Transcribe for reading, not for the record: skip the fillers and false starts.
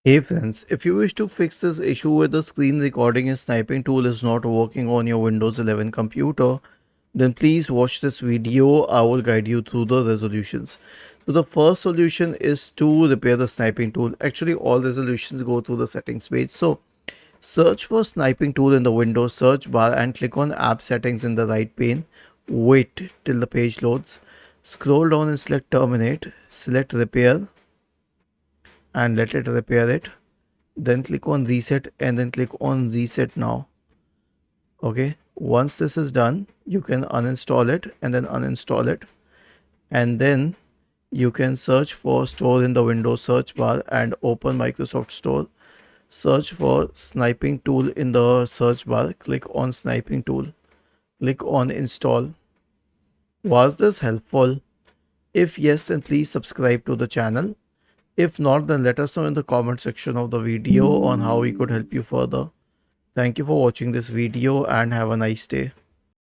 Hey friends, if you wish to fix this issue where the screen recording and sniping tool is not working on your Windows 11 computer, then please watch this video. I will guide you through the resolutions. So the first solution is to repair the sniping tool. Actually, all resolutions go through the settings page. So search for sniping tool in the Windows search bar and click on app settings in the right pane. Wait till the page loads. Scroll down and select terminate. Select repair and let it repair it. Then click on reset and then click on reset now. Okay, once this is done, you can uninstall it and then uninstall it, and then you can search for store in the Windows search bar and open Microsoft Store. Search for sniping tool in the search bar. Click on sniping tool. Click on install. Was this helpful? If yes, then please subscribe to the channel. If not, then let us know in the comment section of the video on how we could help you further. Thank you for watching this video and have a nice day.